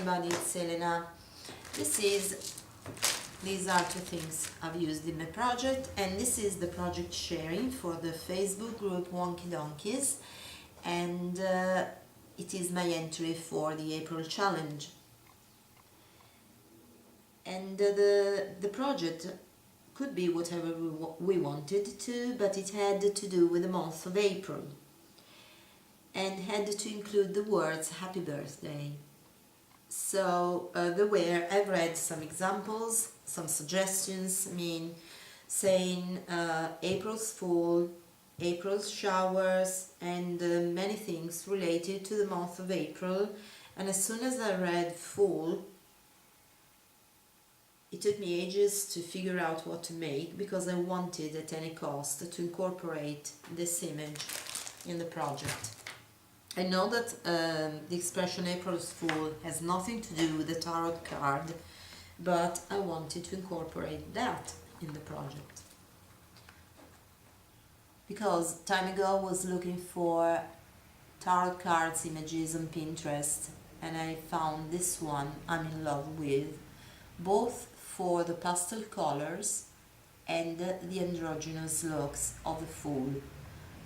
everybody, it's Elena. These are two things I've used in my project, and this is the project sharing for the Facebook group Wonky Donkeys, and it is my entry for the April challenge. And the project could be whatever we wanted to, but it had to do with the month of April and had to include the words happy birthday. So I've read some examples, some suggestions, saying April's Fool, April's showers, and many things related to the month of April. And as soon as I read Fool, it took me ages to figure out what to make, because I wanted at any cost to incorporate this image in the project. I know that the expression April's Fool has nothing to do with the tarot card, but I wanted to incorporate that in the project. Because time ago I was looking for tarot cards images on Pinterest, and I found this one I'm in love with, both for the pastel colors and the androgynous looks of the Fool.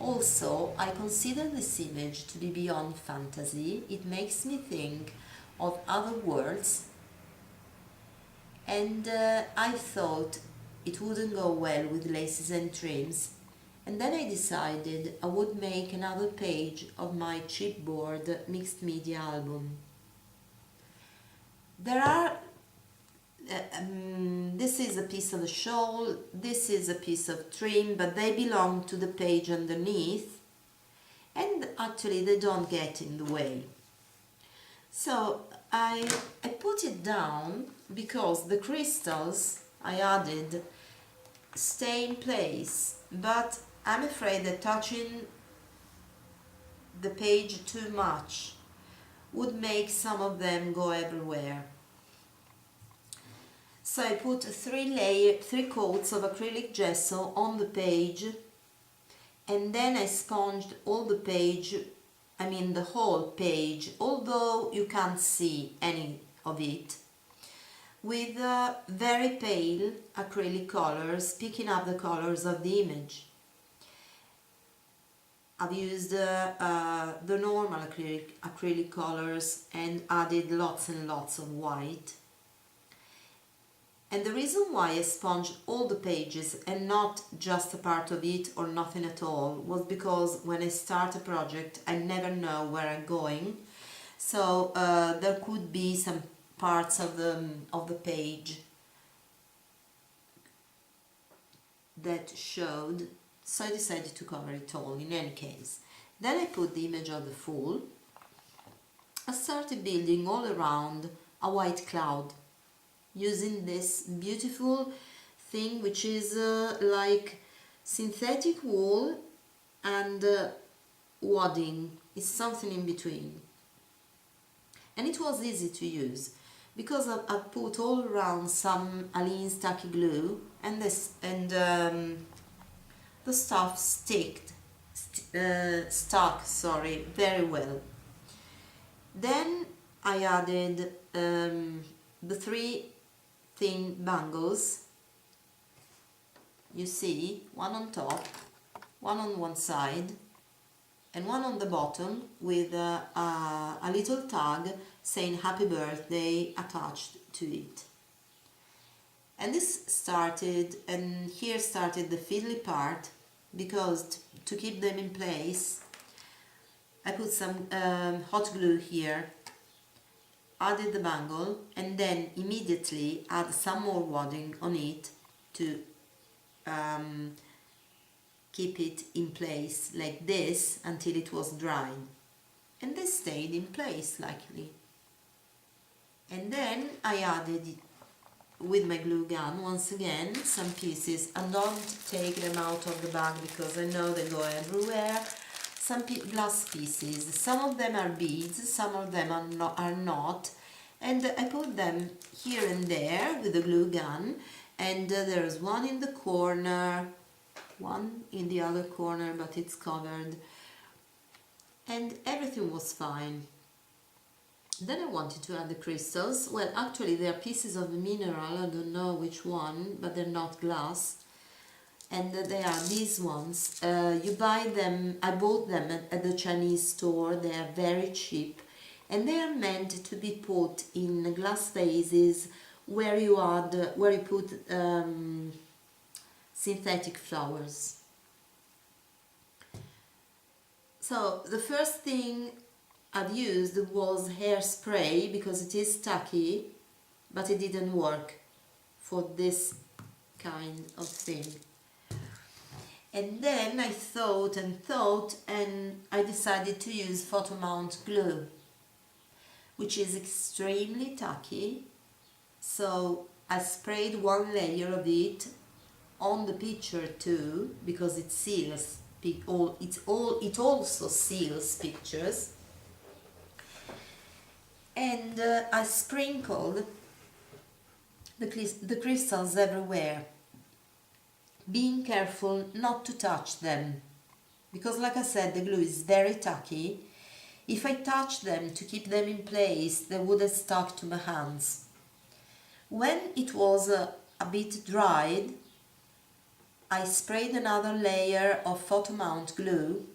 Also, I consider this image to be beyond fantasy. It makes me think of other worlds, and I thought it wouldn't go well with laces and trims, and then I decided I would make another page of my chipboard mixed media album. This is a piece of the shawl, this is a piece of trim, but they belong to the page underneath, and actually they don't get in the way. So I put it down because the crystals I added stay in place, but I'm afraid that touching the page too much would make some of them go everywhere. So I put three coats of acrylic gesso on the page, and then I sponged all the page, the whole page, although you can't see any of it, with very pale acrylic colors, picking up the colors of the image. I've used the normal acrylic colors and added lots and lots of white. And the reason why I sponged all the pages and not just a part of it or nothing at all was because when I start a project I never know where I'm going. So there could be some parts of the page that showed, so I decided to cover it all in any case. Then I put the image of the Fool. I started building all around a white cloud, using this beautiful thing which is like synthetic wool and wadding. It's something in between, and it was easy to use because I put all around some Aleene's tacky glue, and the stuff stuck very well. Then I added the three thin bangles, you see, one on top, one on one side, and one on the bottom with a little tag saying happy birthday attached to it. And here started the fiddly part, because to keep them in place I put some hot glue here, added the bangle, and then immediately add some more wadding on it to keep it in place like this until it was dry, and they stayed in place likely. And then I added it with my glue gun once again some pieces, and don't take them out of the bag because I know they go everywhere. Some glass pieces, some of them are beads, some of them are not, and I put them here and there with the glue gun, and there's one in the corner, one in the other corner, but it's covered, and everything was fine. Then I wanted to add the crystals. Well, actually they are pieces of mineral, I don't know which one, but they're not glass. And they are these ones. You buy them, I bought them at the Chinese store, they are very cheap. And they are meant to be put in glass vases where you put synthetic flowers. So the first thing I've used was hairspray because it is tacky, but it didn't work for this kind of thing. And then I thought and I decided to use photo mount glue, which is extremely tacky. So I sprayed one layer of it on the picture too, because it seals. It also seals pictures. And I sprinkled the crystals everywhere, being careful not to touch them, because like I said, the glue is very tacky. If I touched them to keep them in place, they would have stuck to my hands. When it was a bit dried, I sprayed another layer of photo mount glue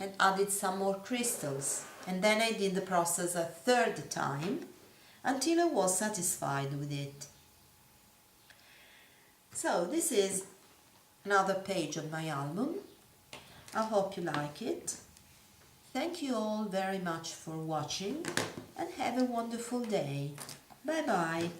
and added some more crystals, and then I did the process a third time until I was satisfied with it. So this is another page of my album. I hope you like it. Thank you all very much for watching and have a wonderful day. Bye bye.